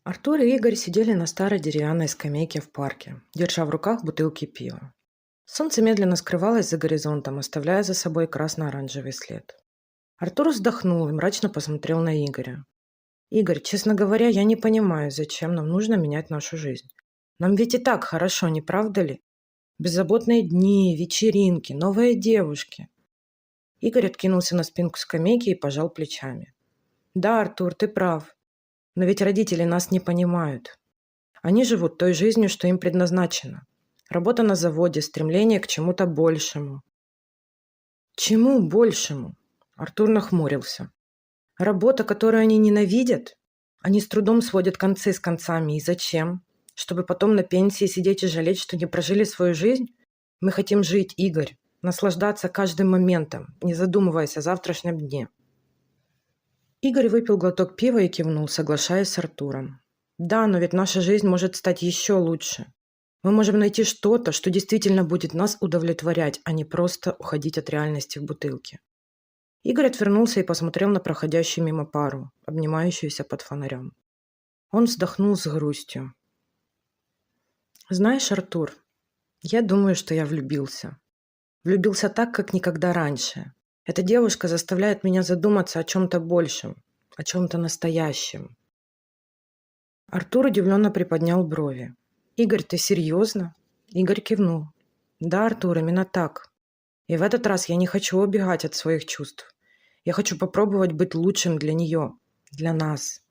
Артур и Игорь сидели на старой деревянной скамейке в парке, держа в руках бутылки пива. Солнце медленно скрывалось за горизонтом, оставляя за собой красно-оранжевый след. Артур вздохнул и мрачно посмотрел на Игоря. «Игорь, честно говоря, я не понимаю, зачем нам нужно менять нашу жизнь. Нам ведь и так хорошо, не правда ли? Беззаботные дни, вечеринки, новые девушки». Игорь откинулся на спинку скамейки и пожал плечами. «Да, Артур, ты прав. Но ведь родители нас не понимают. Они живут той жизнью, что им предназначено. Работа на заводе, стремление к чему-то большему». «Чему большему?» Артур нахмурился. «Работа, которую они ненавидят? Они с трудом сводят концы с концами. И зачем? Чтобы потом на пенсии сидеть и жалеть, что не прожили свою жизнь? Мы хотим жить, Игорь, наслаждаться каждым моментом, не задумываясь о завтрашнем дне». Игорь выпил глоток пива и кивнул, соглашаясь с Артуром. «Да, но ведь наша жизнь может стать еще лучше. Мы можем найти что-то, что действительно будет нас удовлетворять, а не просто уходить от реальности в бутылке». Игорь отвернулся и посмотрел на проходящую мимо пару, обнимающуюся под фонарем. Он вздохнул с грустью. «Знаешь, Артур, я думаю, что я влюбился. Влюбился так, как никогда раньше. Эта девушка заставляет меня задуматься о чем-то большем, о чем-то настоящем». Артур удивленно приподнял брови. «Игорь, ты серьезно?» Игорь кивнул. «Да, Артур, именно так. И в этот раз я не хочу убегать от своих чувств. Я хочу попробовать быть лучшим для нее, для нас».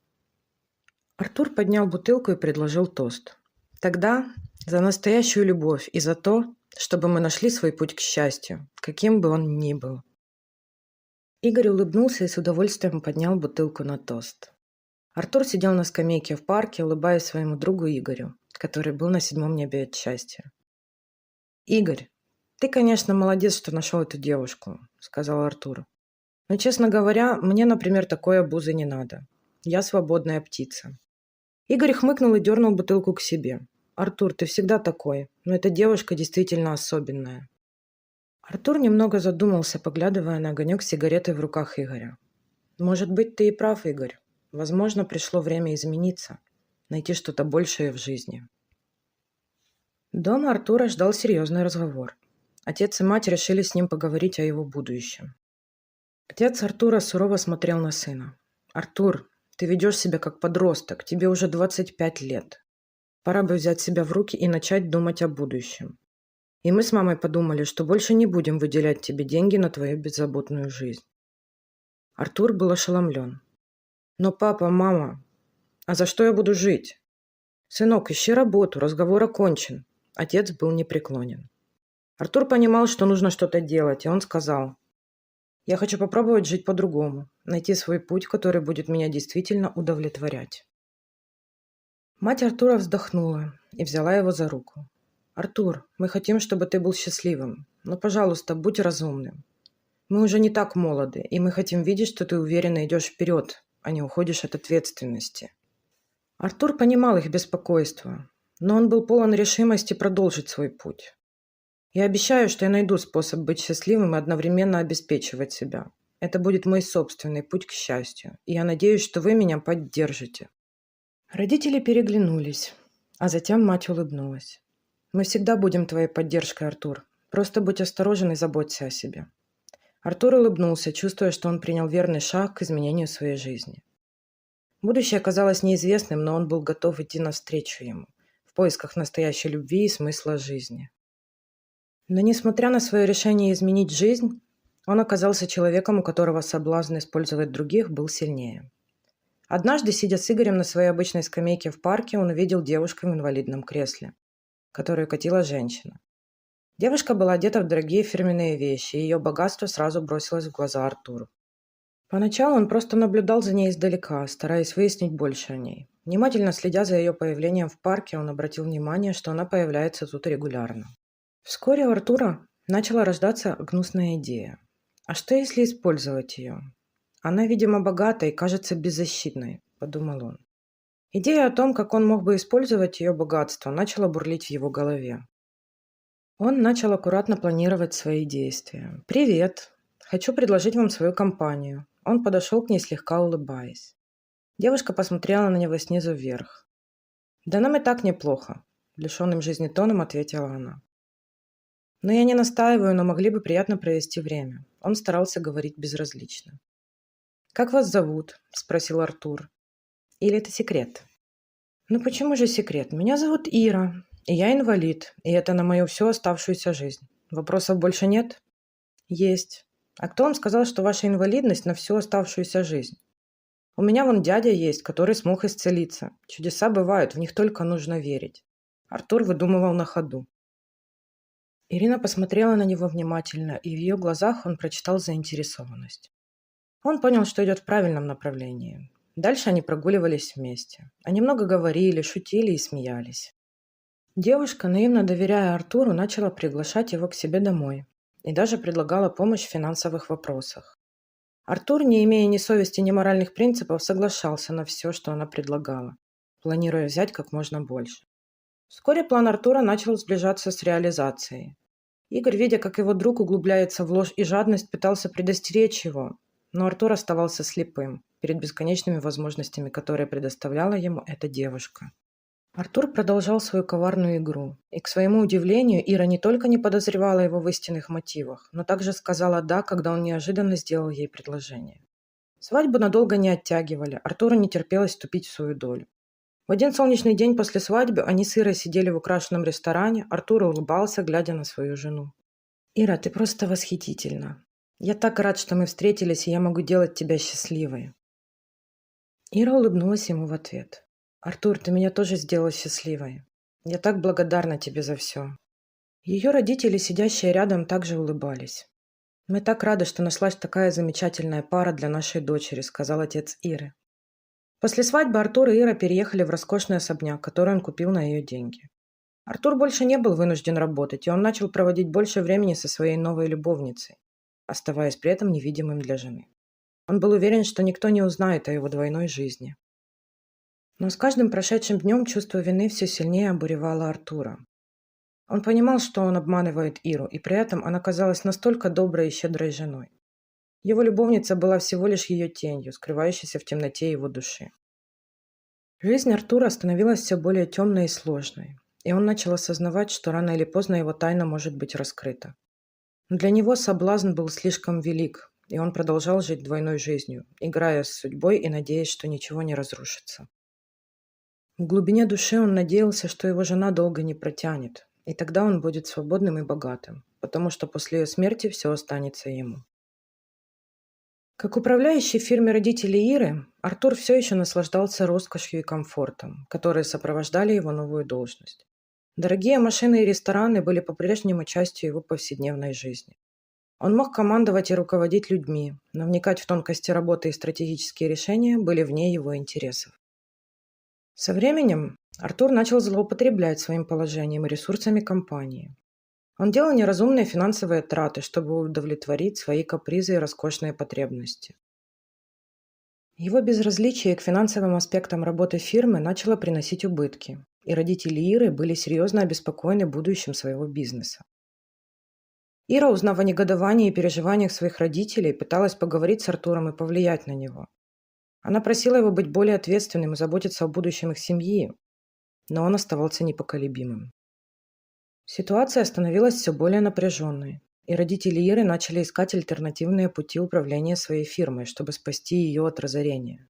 Артур поднял бутылку и предложил тост. «Тогда за настоящую любовь и за то, чтобы мы нашли свой путь к счастью, каким бы он ни был». Игорь улыбнулся и с удовольствием поднял бутылку на тост. Артур сидел на скамейке в парке, улыбаясь своему другу Игорю, который был на 7-м небе от счастья. «Игорь, ты, конечно, молодец, что нашел эту девушку», — сказал Артур. «Но, честно говоря, мне, например, такой обузы не надо. Я свободная птица». Игорь хмыкнул и дернул бутылку к себе. «Артур, ты всегда такой, но эта девушка действительно особенная». Артур немного задумался, поглядывая на огонек сигареты в руках Игоря. «Может быть, ты и прав, Игорь. Возможно, пришло время измениться, найти что-то большее в жизни». Дома Артура ждал серьезный разговор. Отец и мать решили с ним поговорить о его будущем. Отец Артура сурово смотрел на сына. «Артур, ты ведешь себя как подросток, тебе уже 25 лет. Пора бы взять себя в руки и начать думать о будущем. И мы с мамой подумали, что больше не будем выделять тебе деньги на твою беззаботную жизнь». Артур был ошеломлен. «Но папа, мама, а за что я буду жить? Сынок, ищи работу, разговор окончен». Отец был непреклонен. Артур понимал, что нужно что-то делать, и он сказал: «Я хочу попробовать жить по-другому, найти свой путь, который будет меня действительно удовлетворять». Мать Артура вздохнула и взяла его за руку. «Артур, мы хотим, чтобы ты был счастливым, но, пожалуйста, будь разумным. Мы уже не так молоды, и мы хотим видеть, что ты уверенно идешь вперед, а не уходишь от ответственности». Артур понимал их беспокойство, но он был полон решимости продолжить свой путь. «Я обещаю, что я найду способ быть счастливым и одновременно обеспечивать себя. Это будет мой собственный путь к счастью, и я надеюсь, что вы меня поддержите». Родители переглянулись, а затем мать улыбнулась. «Мы всегда будем твоей поддержкой, Артур. Просто будь осторожен и заботься о себе». Артур улыбнулся, чувствуя, что он принял верный шаг к изменению своей жизни. Будущее казалось неизвестным, но он был готов идти навстречу ему, в поисках настоящей любви и смысла жизни. Но несмотря на свое решение изменить жизнь, он оказался человеком, у которого соблазн использовать других был сильнее. Однажды, сидя с Игорем на своей обычной скамейке в парке, он увидел девушку в инвалидном кресле, которую катила женщина. Девушка была одета в дорогие фирменные вещи, и ее богатство сразу бросилось в глаза Артуру. Поначалу он просто наблюдал за ней издалека, стараясь выяснить больше о ней. Внимательно следя за ее появлением в парке, он обратил внимание, что она появляется тут регулярно. Вскоре у Артура начала рождаться гнусная идея. А что, если использовать ее? Она, видимо, богата и кажется беззащитной, подумал он. Идея о том, как он мог бы использовать ее богатство, начала бурлить в его голове. Он начал аккуратно планировать свои действия. «Привет! Хочу предложить вам свою компанию». Он подошел к ней, слегка улыбаясь. Девушка посмотрела на него снизу вверх. «Да нам и так неплохо», – лишенным жизни тоном ответила она. «Но я не настаиваю, но могли бы приятно провести время». Он старался говорить безразлично. «Как вас зовут?» – спросил Артур. «Или это секрет?» «Ну почему же секрет? Меня зовут Ира, и я инвалид, и это на мою всю оставшуюся жизнь. Вопросов больше нет?» «Есть. А кто вам сказал, что ваша инвалидность на всю оставшуюся жизнь? У меня вон дядя есть, который смог исцелиться. Чудеса бывают, в них только нужно верить». Артур выдумывал на ходу. Ирина посмотрела на него внимательно, и в ее глазах он прочитал заинтересованность. Он понял, что идет в правильном направлении. Дальше они прогуливались вместе. Они много говорили, шутили и смеялись. Девушка, наивно доверяя Артуру, начала приглашать его к себе домой и даже предлагала помощь в финансовых вопросах. Артур, не имея ни совести, ни моральных принципов, соглашался на все, что она предлагала, планируя взять как можно больше. Вскоре план Артура начал сближаться с реализацией. Игорь, видя, как его друг углубляется в ложь и жадность, пытался предостеречь его, но Артур оставался слепым перед бесконечными возможностями, которые предоставляла ему эта девушка. Артур продолжал свою коварную игру, и, к своему удивлению, Ира не только не подозревала его в истинных мотивах, но также сказала «да», когда он неожиданно сделал ей предложение. Свадьбу надолго не оттягивали, Артуру не терпелось вступить в свою долю. В один солнечный день после свадьбы они с Ирой сидели в украшенном ресторане, Артур улыбался, глядя на свою жену. «Ира, ты просто восхитительна. Я так рад, что мы встретились, и я могу делать тебя счастливой». Ира улыбнулась ему в ответ. «Артур, ты меня тоже сделал счастливой. Я так благодарна тебе за все». Ее родители, сидящие рядом, также улыбались. «Мы так рады, что нашлась такая замечательная пара для нашей дочери», — сказал отец Иры. После свадьбы Артур и Ира переехали в роскошный особняк, который он купил на ее деньги. Артур больше не был вынужден работать, и он начал проводить больше времени со своей новой любовницей, оставаясь при этом невидимым для жены. Он был уверен, что никто не узнает о его двойной жизни. Но с каждым прошедшим днем чувство вины все сильнее обуревало Артура. Он понимал, что он обманывает Иру, и при этом она казалась настолько доброй и щедрой женой. Его любовница была всего лишь ее тенью, скрывающейся в темноте его души. Жизнь Артура становилась все более темной и сложной, и он начал осознавать, что рано или поздно его тайна может быть раскрыта. Но для него соблазн был слишком велик, и он продолжал жить двойной жизнью, играя с судьбой и надеясь, что ничего не разрушится. В глубине души он надеялся, что его жена долго не протянет, и тогда он будет свободным и богатым, потому что после ее смерти все останется ему. Как управляющий в фирме родителей Иры, Артур все еще наслаждался роскошью и комфортом, которые сопровождали его новую должность. Дорогие машины и рестораны были по-прежнему частью его повседневной жизни. Он мог командовать и руководить людьми, но вникать в тонкости работы и стратегические решения были вне его интересов. Со временем Артур начал злоупотреблять своим положением и ресурсами компании. Он делал неразумные финансовые траты, чтобы удовлетворить свои капризы и роскошные потребности. Его безразличие к финансовым аспектам работы фирмы начало приносить убытки, и родители Иры были серьезно обеспокоены будущим своего бизнеса. Ира, узнав о негодовании и переживаниях своих родителей, пыталась поговорить с Артуром и повлиять на него. Она просила его быть более ответственным и заботиться о будущем их семьи, но он оставался непоколебимым. Ситуация становилась все более напряженной, и родители Иры начали искать альтернативные пути управления своей фирмой, чтобы спасти ее от разорения.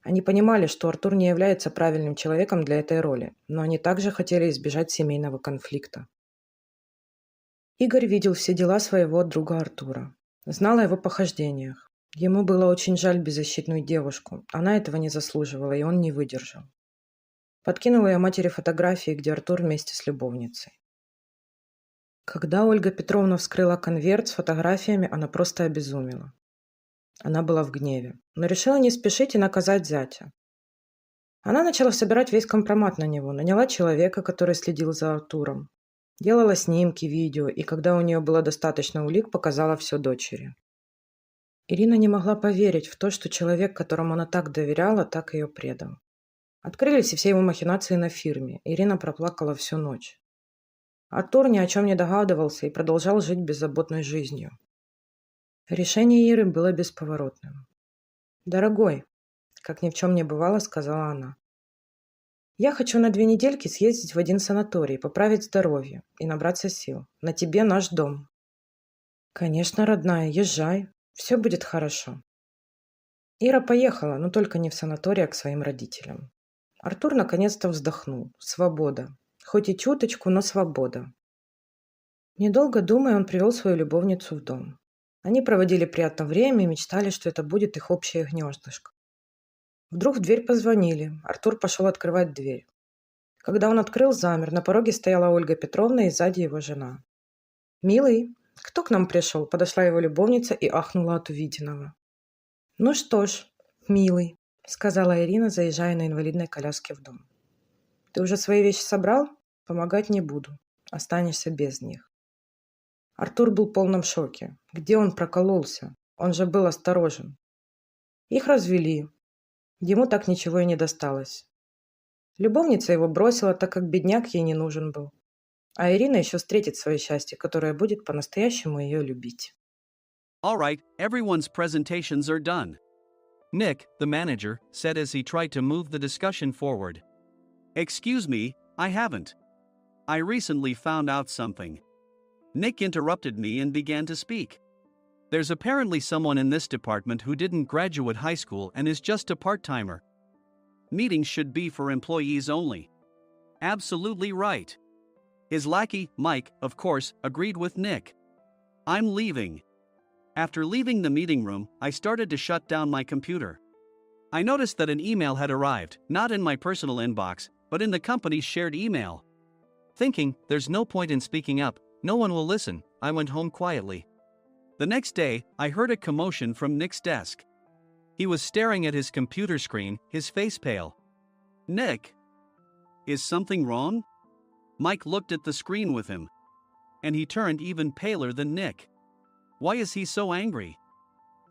Они понимали, что Артур не является правильным человеком для этой роли, но они также хотели избежать семейного конфликта. Игорь видел все дела своего друга Артура, знал о его похождениях. Ему было очень жаль беззащитную девушку, она этого не заслуживала, и он не выдержал. Подкинул ее матери фотографии, где Артур вместе с любовницей. Когда Ольга Петровна вскрыла конверт с фотографиями, она просто обезумела. Она была в гневе, но решила не спешить и наказать зятя. Она начала собирать весь компромат на него, наняла человека, который следил за Артуром. Делала снимки, видео, и когда у нее было достаточно улик, показала все дочери. Ирина не могла поверить в то, что человек, которому она так доверяла, так ее предал. Открылись и все его махинации на фирме. Ирина проплакала всю ночь. Артур ни о чем не догадывался и продолжал жить беззаботной жизнью. Решение Иры было бесповоротным. «Дорогой, Как ни в чем не бывало, сказала она. Я хочу на 2 недельки съездить в один санаторий, поправить здоровье и набраться сил. На тебе наш дом. Конечно, родная, езжай. Все будет хорошо. Ира поехала, но только не в санаторий, а к своим родителям. Артур наконец-то вздохнул. Свобода. Хоть и чуточку, но свобода. Недолго думая, он привел свою любовницу в дом. Они проводили приятное время и мечтали, что это будет их общее гнездышко. Вдруг в дверь позвонили. Артур пошел открывать дверь. Когда он открыл, замер. На пороге стояла Ольга Петровна и сзади его жена. «Милый, кто к нам пришел?» Подошла его любовница и ахнула от увиденного. «Ну что ж, милый», — сказала Ирина, заезжая на инвалидной коляске в дом. «Ты уже свои вещи собрал? Помогать не буду. Останешься без них». Артур был в полном шоке. Где он прокололся? Он же был осторожен. Их развели. Ему так ничего и не досталось. Любовница его бросила, так как бедняк ей не нужен был. А Ирина еще встретит свое счастье, которое будет по-настоящему ее любить. All right, everyone's presentations are done. Nick, the manager, said as he tried to move the discussion forward. Excuse me, I haven't. I recently found out something. Nick interrupted me and began to speak. There's apparently someone in this department who didn't graduate high school and is just a part-timer. Meetings should be for employees only. Absolutely right. His lackey, Mike, of course, agreed with Nick. I'm leaving. After leaving the meeting room, I started to shut down my computer. I noticed that an email had arrived, not in my personal inbox, but in the company's shared email. Thinking, there's no point in speaking up, no one will listen, I went home quietly. The next day, I heard a commotion from Nick's desk. He was staring at his computer screen, his face pale. Nick? Is something wrong? Mike looked at the screen with him. And he turned even paler than Nick. Why is he so angry?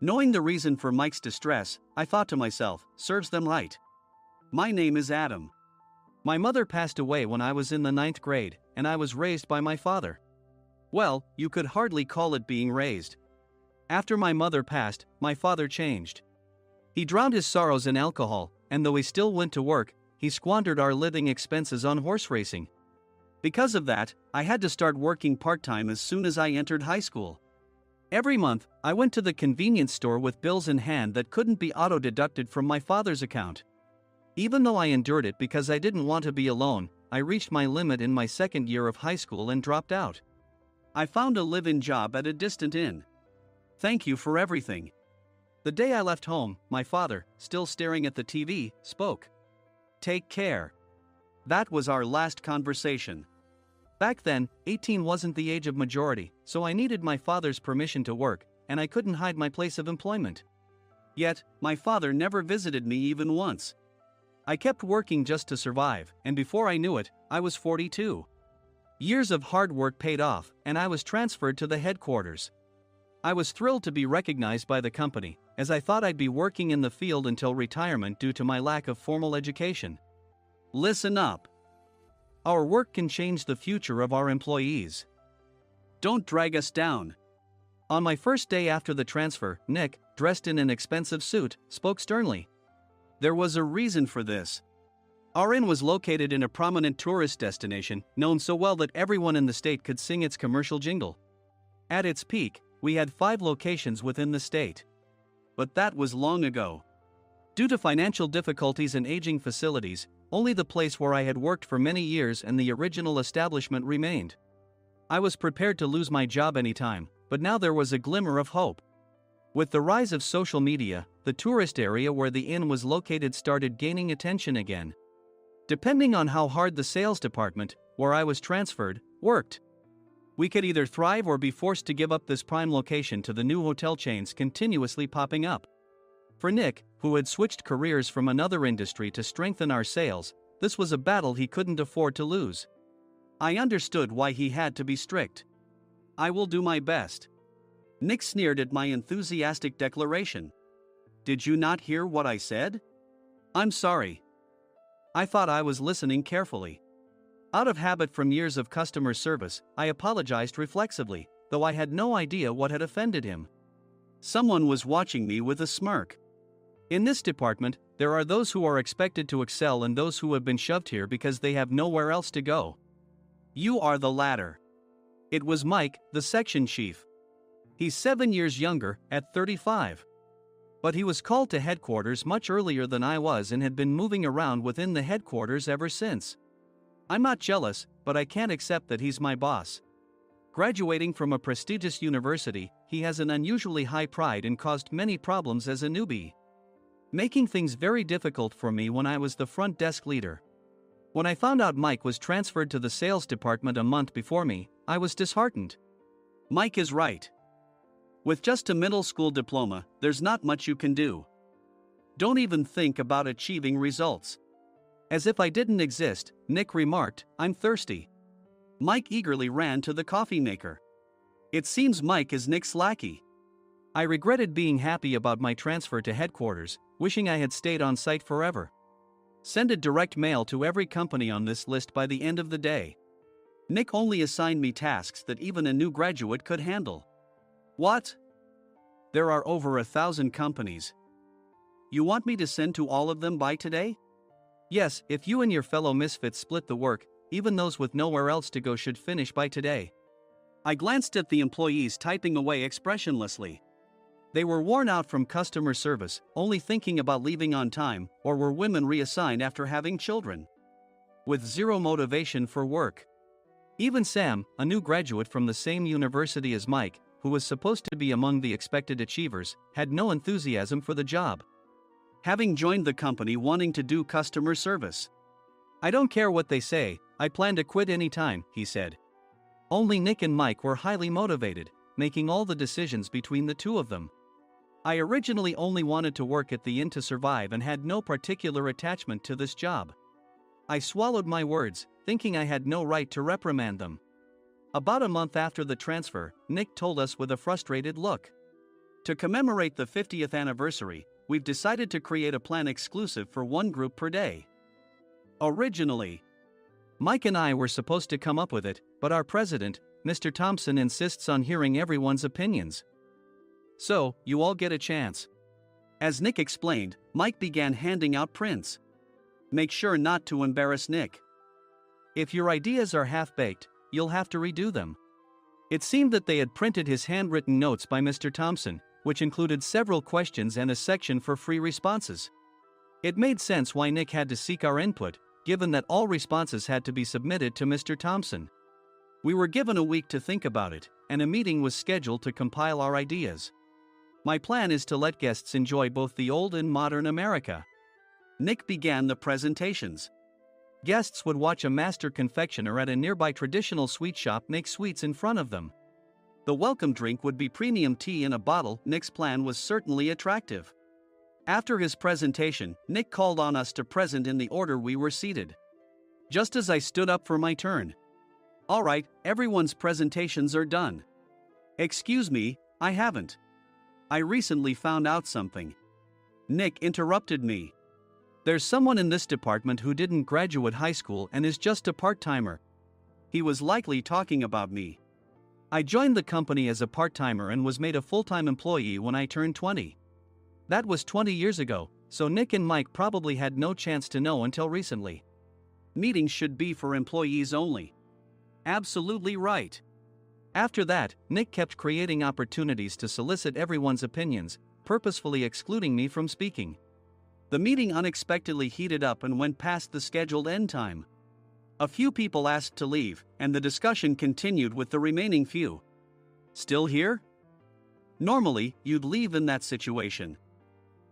Knowing the reason for Mike's distress, I thought to myself, serves them right. My name is Adam. My mother passed away when I was in the 9th grade, and I was raised by my father. Well, you could hardly call it being raised. After my mother passed, my father changed. He drowned his sorrows in alcohol, and though he still went to work, he squandered our living expenses on horse racing. Because of that, I had to start working part-time as soon as I entered high school. Every month, I went to the convenience store with bills in hand that couldn't be auto-deducted from my father's account. Even though I endured it because I didn't want to be alone, I reached my limit in my 2nd year of high school and dropped out. I found a live-in job at a distant inn. Thank you for everything. The day I left home, my father, still staring at the TV, spoke. Take care. That was our last conversation. Back then, 18 wasn't the age of majority, so I needed my father's permission to work, and I couldn't hide my place of employment. Yet, my father never visited me even once. I kept working just to survive, and before I knew it, I was 42. Years of hard work paid off, and I was transferred to the headquarters. I was thrilled to be recognized by the company, as I thought I'd be working in the field until retirement due to my lack of formal education. Listen up. Our work can change the future of our employees. Don't drag us down. On my first day after the transfer, Nick, dressed in an expensive suit, spoke sternly. There was a reason for this. Our inn was located in a prominent tourist destination, known so well that everyone in the state could sing its commercial jingle. At its peak, we had 5 locations within the state. But that was long ago. Due to financial difficulties and aging facilities, only the place where I had worked for many years and the original establishment remained. I was prepared to lose my job anytime, but now there was a glimmer of hope. With the rise of social media, the tourist area where the inn was located started gaining attention again. Depending on how hard the sales department, where I was transferred, worked, we could either thrive or be forced to give up this prime location to the new hotel chains continuously popping up. For Nick, who had switched careers from another industry to strengthen our sales, this was a battle he couldn't afford to lose. I understood why he had to be strict. I will do my best. Nick sneered at my enthusiastic declaration. Did you not hear what I said? I'm sorry. I thought I was listening carefully. Out of habit from years of customer service, I apologized reflexively, though I had no idea what had offended him. Someone was watching me with a smirk. In this department, There are those who are expected to excel and those who have been shoved here because they have nowhere else to go. You are the latter. It was Mike, the section chief. He's 7 years younger, at 35. But he was called to headquarters much earlier than I was and had been moving around within the headquarters ever since. I'm not jealous, but I can't accept that he's my boss. Graduating from a prestigious university, he has an unusually high pride and caused many problems as a newbie, making things very difficult for me when I was the front desk leader. When I found out Mike was transferred to the sales department a month before me, I was disheartened. Mike is right. With just a middle school diploma, there's not much you can do. Don't even think about achieving results. As if I didn't exist, Nick remarked, I'm thirsty. Mike eagerly ran to the coffee maker. It seems Mike is Nick's lackey. I regretted being happy about my transfer to headquarters, wishing I had stayed on site forever. Send a direct mail to every company on this list by the end of the day. Nick only assigned me tasks that even a new graduate could handle. What? There are over 1,000 companies. You want me to send to all of them by today? Yes, if you and your fellow misfits split the work, even those with nowhere else to go should finish by today. I glanced at the employees typing away expressionlessly. They were worn out from customer service, only thinking about leaving on time, or were women reassigned after having children, with zero motivation for work. Even Sam, a new graduate from the same university as Mike, who was supposed to be among the expected achievers, had no enthusiasm for the job, having joined the company wanting to do customer service. I don't care what they say, I plan to quit anytime, he said. Only Nick and Mike were highly motivated, making all the decisions between the two of them. I originally only wanted to work at the inn to survive and had no particular attachment to this job. I swallowed my words, thinking I had no right to reprimand them. About a month after the transfer, Nick told us with a frustrated look. To commemorate the 50th anniversary, we've decided to create a plan exclusive for one group per day. Originally, Mike and I were supposed to come up with it, but our president, Mr. Thompson, insists on hearing everyone's opinions. So, you all get a chance. As Nick explained, Mike began handing out prints. Make sure not to embarrass Nick. If your ideas are half-baked, you'll have to redo them. It seemed that they had printed his handwritten notes by Mr. Thompson, which included several questions and a section for free responses. It made sense why Nick had to seek our input, given that all responses had to be submitted to Mr. Thompson. We were given a week to think about it, and a meeting was scheduled to compile our ideas. My plan is to let guests enjoy both the old and modern America. Nick began the presentations. Guests would watch a master confectioner at a nearby traditional sweet shop make sweets in front of them. The welcome drink would be premium tea in a bottle. Nick's plan was certainly attractive. After his presentation, Nick called on us to present in the order we were seated. Just as I stood up for my turn. All right, everyone's presentations are done. Excuse me, I haven't. I recently found out something. Nick interrupted me. There's someone in this department who didn't graduate high school and is just a part-timer. He was likely talking about me. I joined the company as a part-timer and was made a full-time employee when I turned 20. That was 20 years ago, so Nick and Mike probably had no chance to know until recently. Meetings should be for employees only. Absolutely right. After that, Nick kept creating opportunities to solicit everyone's opinions, purposefully excluding me from speaking. The meeting unexpectedly heated up and went past the scheduled end time. A few people asked to leave, and the discussion continued with the remaining few. Still here? Normally, you'd leave in that situation.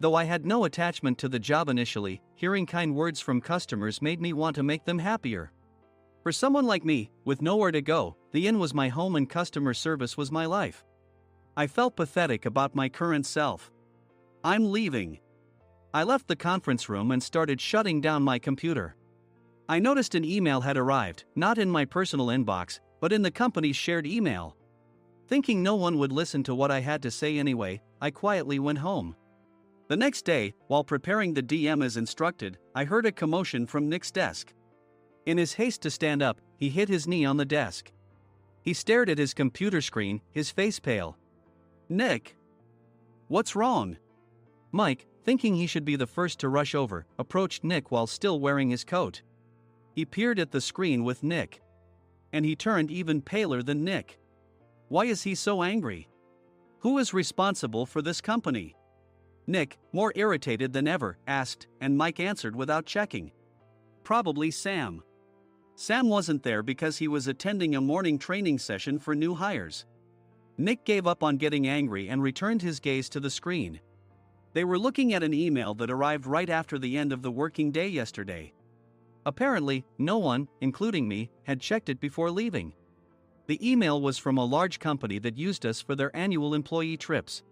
Though I had no attachment to the job initially, hearing kind words from customers made me want to make them happier. For someone like me, with nowhere to go, the inn was my home and customer service was my life. I felt pathetic about my current self. I'm leaving. I left the conference room and started shutting down my computer. I noticed an email had arrived, not in my personal inbox, but in the company's shared email. Thinking no one would listen to what I had to say anyway, I quietly went home. The next day, while preparing the DM as instructed, I heard a commotion from Nick's desk. In his haste to stand up, he hit his knee on the desk. He stared at his computer screen, his face pale. Nick! What's wrong? Mike, thinking he should be the first to rush over, approached Nick while still wearing his coat. He peered at the screen with Nick. And he turned even paler than Nick. Why is he so angry? Who is responsible for this company? Nick, more irritated than ever, asked, and Mike answered without checking. Probably Sam. Sam wasn't there because he was attending a morning training session for new hires. Nick gave up on getting angry and returned his gaze to the screen. They were looking at an email that arrived right after the end of the working day yesterday. Apparently, no one, including me, had checked it before leaving. The email was from a large company that used us for their annual employee trips.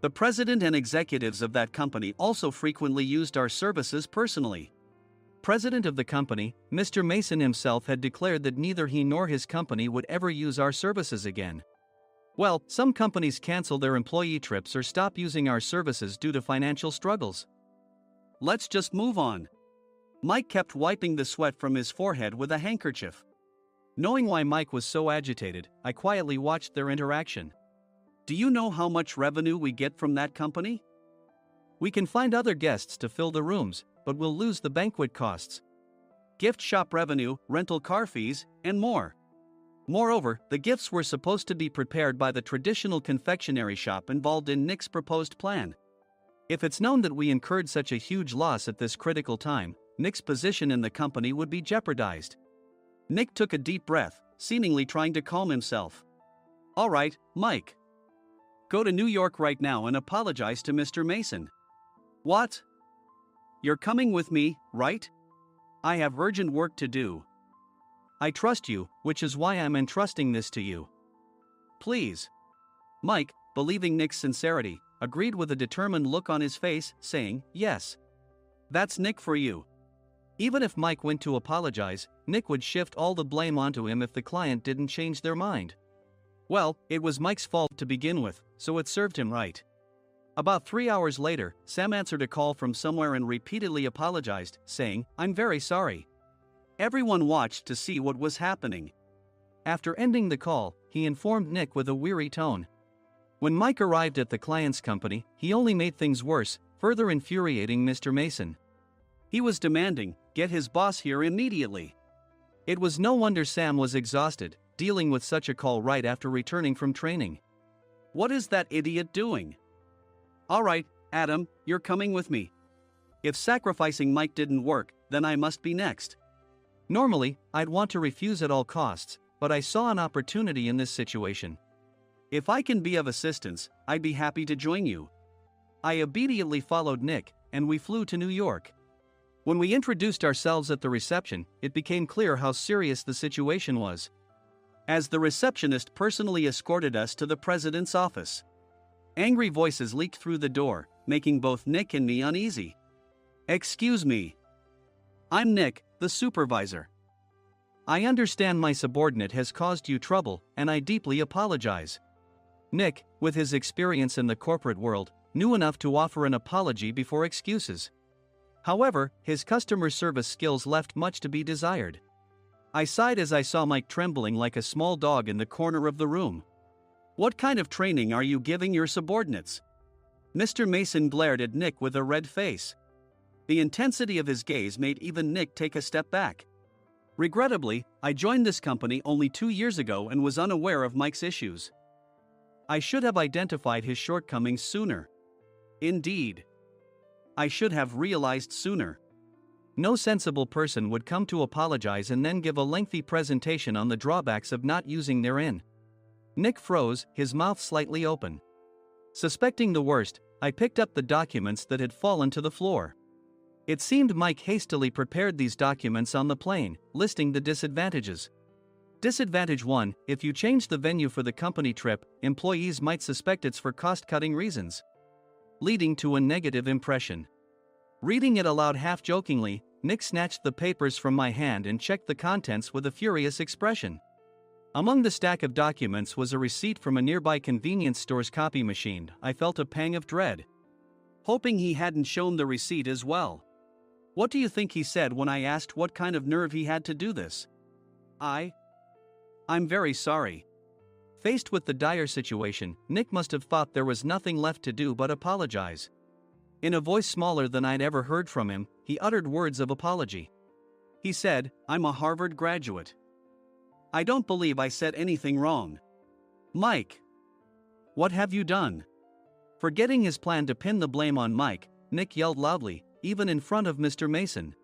The president and executives of that company also frequently used our services personally. President of the company, Mr. Mason himself, had declared that neither he nor his company would ever use our services again. Well, some companies cancel their employee trips or stop using our services due to financial struggles. Let's just move on. Mike kept wiping the sweat from his forehead with a handkerchief. Knowing why Mike was so agitated, I quietly watched their interaction. Do you know how much revenue we get from that company? We can find other guests to fill the rooms, but we'll lose the banquet costs, gift shop revenue, rental car fees, and more. Moreover, the gifts were supposed to be prepared by the traditional confectionery shop involved in Nick's proposed plan. If it's known that we incurred such a huge loss at this critical time, Nick's position in the company would be jeopardized. Nick took a deep breath, seemingly trying to calm himself. All right, Mike. Go to New York right now and apologize to Mr. Mason. What? You're coming with me, right? I have urgent work to do. I trust you, which is why I'm entrusting this to you. Please. Mike, believing Nick's sincerity, agreed with a determined look on his face, saying, yes. That's Nick for you. Even if Mike went to apologize, Nick would shift all the blame onto him if the client didn't change their mind. Well, it was Mike's fault to begin with, so it served him right. About 3 hours later, Sam answered a call from somewhere and repeatedly apologized, saying, I'm very sorry. Everyone watched to see what was happening. After ending the call, he informed Nick with a weary tone. When Mike arrived at the client's company, he only made things worse, further infuriating Mr. Mason. He was demanding, get his boss here immediately. It was no wonder Sam was exhausted, dealing with such a call right after returning from training. What is that idiot doing? All right, Adam, you're coming with me. If sacrificing Mike didn't work, then I must be next. Normally, I'd want to refuse at all costs, but I saw an opportunity in this situation. If I can be of assistance, I'd be happy to join you. I immediately followed Nick, and we flew to New York. When we introduced ourselves at the reception, it became clear how serious the situation was, as the receptionist personally escorted us to the president's office. Angry voices leaked through the door, making both Nick and me uneasy. Excuse me. I'm Nick, the supervisor. I understand my subordinate has caused you trouble, and I deeply apologize. Nick, with his experience in the corporate world, knew enough to offer an apology before excuses. However, his customer service skills left much to be desired. I sighed as I saw Mike trembling like a small dog in the corner of the room. What kind of training are you giving your subordinates? Mr. Mason glared at Nick with a red face. The intensity of his gaze made even Nick take a step back. Regrettably, I joined this company only 2 years ago and was unaware of Mike's issues. I should have identified his shortcomings sooner. Indeed. I should have realized sooner. No sensible person would come to apologize and then give a lengthy presentation on the drawbacks of not using their in. Nick froze, his mouth slightly open. Suspecting the worst, I picked up the documents that had fallen to the floor. It seemed Mike hastily prepared these documents on the plane, listing the disadvantages. Disadvantage 1: if you change the venue for the company trip, employees might suspect it's for cost-cutting reasons, leading to a negative impression. Reading it aloud half-jokingly, Nick snatched the papers from my hand and checked the contents with a furious expression. Among the stack of documents was a receipt from a nearby convenience store's copy machine. I felt a pang of dread, hoping he hadn't shown the receipt as well. What do you think he said when I asked what kind of nerve he had to do this? I'm very sorry. Faced with the dire situation, Nick must have thought there was nothing left to do but apologize. In a voice smaller than I'd ever heard from him, he uttered words of apology. He said, "I'm a Harvard graduate. I don't believe I said anything wrong." "Mike! What have you done?" Forgetting his plan to pin the blame on Mike, Nick yelled loudly, even in front of Mr. Mason.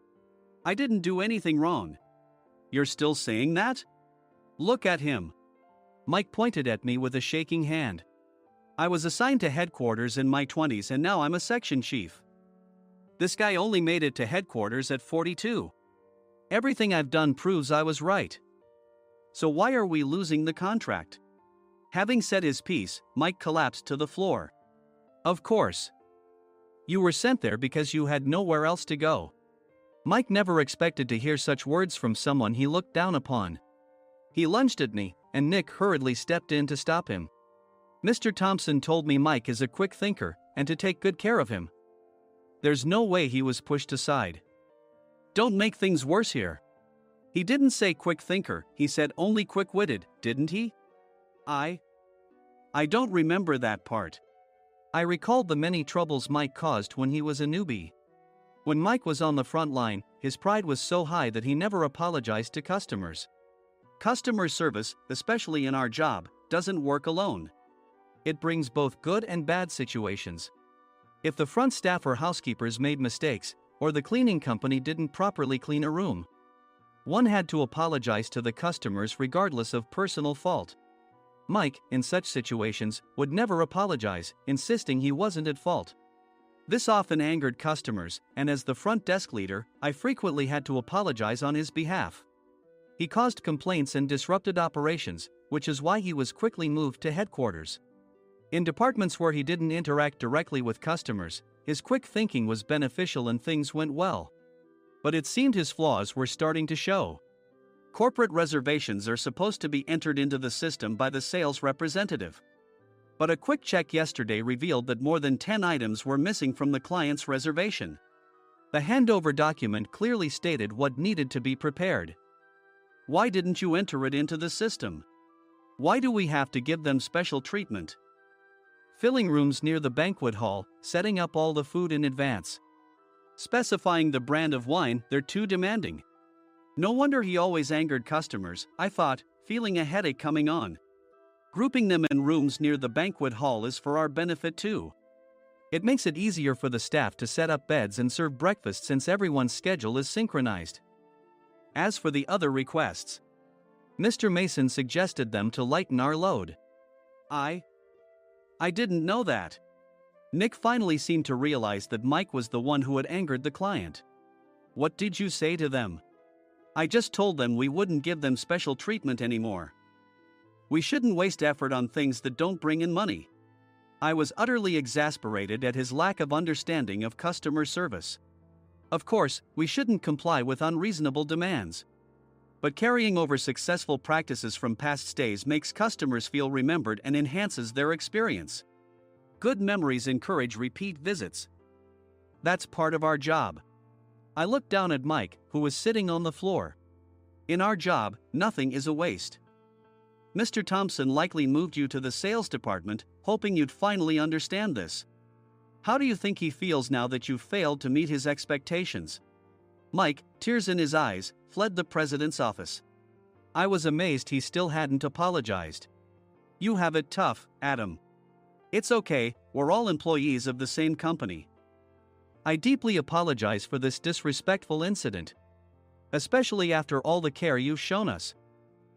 "I didn't do anything wrong." "You're still saying that? Look at him." Mike pointed at me with a shaking hand. "I was assigned to headquarters in my 20s and now I'm a section chief. This guy only made it to headquarters at 42. Everything I've done proves I was right. So why are we losing the contract?" Having said his piece, Mike collapsed to the floor. "Of course. You were sent there because you had nowhere else to go." Mike never expected to hear such words from someone he looked down upon. He lunged at me, and Nick hurriedly stepped in to stop him. "Mr. Thompson told me Mike is a quick thinker, and to take good care of him." There's no way he was pushed aside. "Don't make things worse here. He didn't say quick thinker, he said only quick-witted, didn't he?" I don't remember that part." I recalled the many troubles Mike caused when he was a newbie. When Mike was on the front line, his pride was so high that he never apologized to customers. Customer service, especially in our job, doesn't work alone. It brings both good and bad situations. If the front staff or housekeepers made mistakes, or the cleaning company didn't properly clean a room, one had to apologize to the customers regardless of personal fault. Mike, in such situations, would never apologize, insisting he wasn't at fault. This often angered customers, and as the front desk leader, I frequently had to apologize on his behalf. He caused complaints and disrupted operations, which is why he was quickly moved to headquarters. In departments where he didn't interact directly with customers, his quick thinking was beneficial and things went well. But it seemed his flaws were starting to show. Corporate reservations are supposed to be entered into the system by the sales representative. But a quick check yesterday revealed that more than 10 items were missing from the client's reservation. The handover document clearly stated what needed to be prepared. Why didn't you enter it into the system? Why do we have to give them special treatment? Filling rooms near the banquet hall, setting up all the food in advance. Specifying the brand of wine, they're too demanding. No wonder he always angered customers, I thought, feeling a headache coming on. Grouping them in rooms near the banquet hall is for our benefit too. It makes it easier for the staff to set up beds and serve breakfast since everyone's schedule is synchronized. As for the other requests, Mr. Mason suggested them to lighten our load. I didn't know that. Nick finally seemed to realize that Mike was the one who had angered the client. What did you say to them? I just told them we wouldn't give them special treatment anymore. We shouldn't waste effort on things that don't bring in money. I was utterly exasperated at his lack of understanding of customer service. Of course, we shouldn't comply with unreasonable demands. But carrying over successful practices from past stays makes customers feel remembered and enhances their experience. Good memories encourage repeat visits. That's part of our job. I looked down at Mike, who was sitting on the floor. In our job, nothing is a waste. Mr. Thompson likely moved you to the sales department, hoping you'd finally understand this. How do you think he feels now that you failed to meet his expectations? Mike, tears in his eyes, fled the president's office. I was amazed he still hadn't apologized. You have it tough, Adam. It's okay, we're all employees of the same company. I deeply apologize for this disrespectful incident. Especially after all the care you've shown us.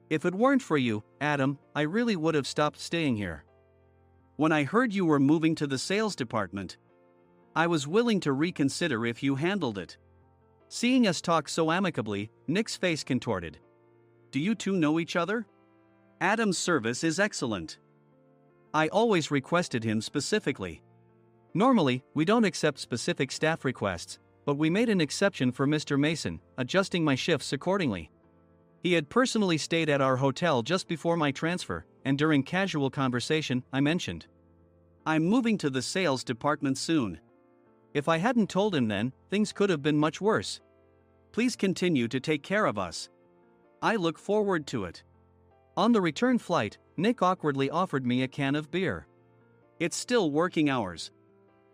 If it weren't for you, Adam, I really would have stopped staying here. When I heard you were moving to the sales department, I was willing to reconsider if you handled it. Seeing us talk so amicably, Nick's face contorted. Do you two know each other? Adam's service is excellent. I always requested him specifically. Normally, we don't accept specific staff requests, but we made an exception for Mr. Mason, adjusting my shifts accordingly. He had personally stayed at our hotel just before my transfer, and during casual conversation, I mentioned, I'm moving to the sales department soon. If I hadn't told him then, things could have been much worse. Please continue to take care of us. I look forward to it. On the return flight, Nick awkwardly offered me a can of beer. It's still working hours.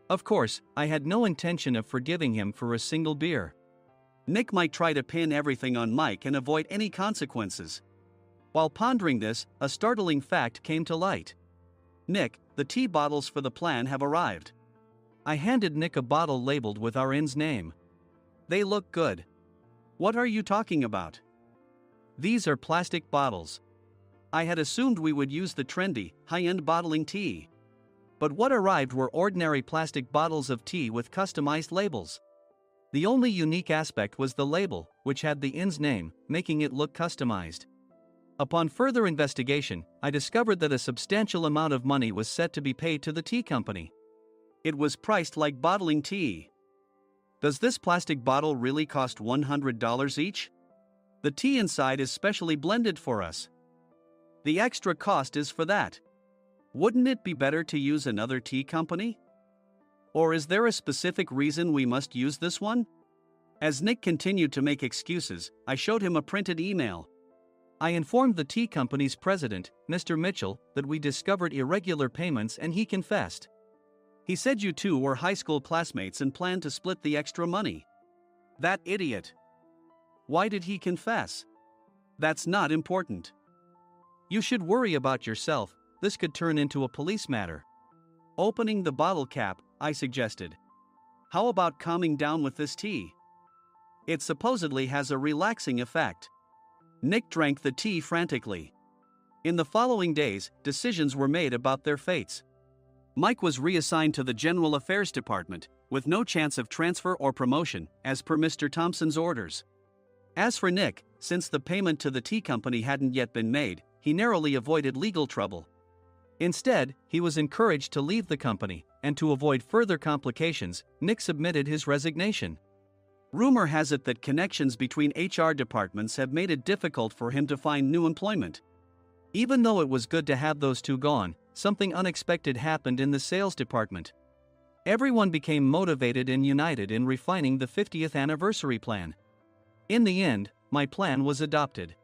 Of course, I had no intention of forgiving him for a single beer. Nick might try to pin everything on Mike and avoid any consequences. While pondering this, a startling fact came to light. Nick, the tea bottles for the plan have arrived. I handed Nick a bottle labeled with our inn's name. They look good. What are you talking about? These are plastic bottles. I had assumed we would use the trendy, high-end bottling tea. But what arrived were ordinary plastic bottles of tea with customized labels. The only unique aspect was the label, which had the inn's name, making it look customized. Upon further investigation, I discovered that a substantial amount of money was set to be paid to the tea company. It was priced like bottling tea. Does this plastic bottle really cost $100 each? The tea inside is specially blended for us. The extra cost is for that. Wouldn't it be better to use another tea company? Or is there a specific reason we must use this one? As Nick continued to make excuses, I showed him a printed email. I informed the tea company's president, Mr. Mitchell, that we discovered irregular payments and he confessed. He said you two were high school classmates and planned to split the extra money. That idiot. Why did he confess? That's not important. You should worry about yourself, this could turn into a police matter. Opening the bottle cap, I suggested. How about calming down with this tea? It supposedly has a relaxing effect. Nick drank the tea frantically. In the following days, decisions were made about their fates. Mike was reassigned to the General Affairs Department, with no chance of transfer or promotion, as per Mr. Thompson's orders. As for Nick, since the payment to the tea company hadn't yet been made, he narrowly avoided legal trouble. Instead, he was encouraged to leave the company, and to avoid further complications, Nick submitted his resignation. Rumor has it that connections between HR departments have made it difficult for him to find new employment. Even though it was good to have those two gone, something unexpected happened in the sales department. Everyone became motivated and united in refining the 50th anniversary plan. In the end, my plan was adopted.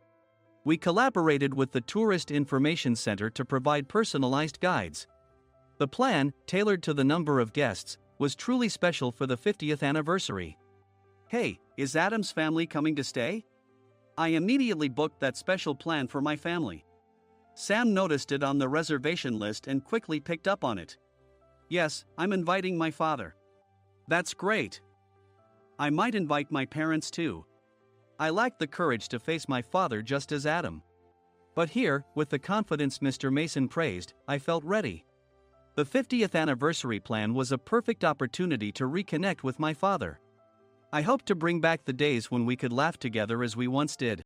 We collaborated with the Tourist Information Center to provide personalized guides. The plan, tailored to the number of guests, was truly special for the 50th anniversary. Hey, is Adam's family coming to stay? I immediately booked that special plan for my family. Sam noticed it on the reservation list and quickly picked up on it. Yes, I'm inviting my father. That's great. I might invite my parents too. I lacked the courage to face my father just as Adam. But here, with the confidence Mr. Mason praised, I felt ready. The 50th anniversary plan was a perfect opportunity to reconnect with my father. I hoped to bring back the days when we could laugh together as we once did.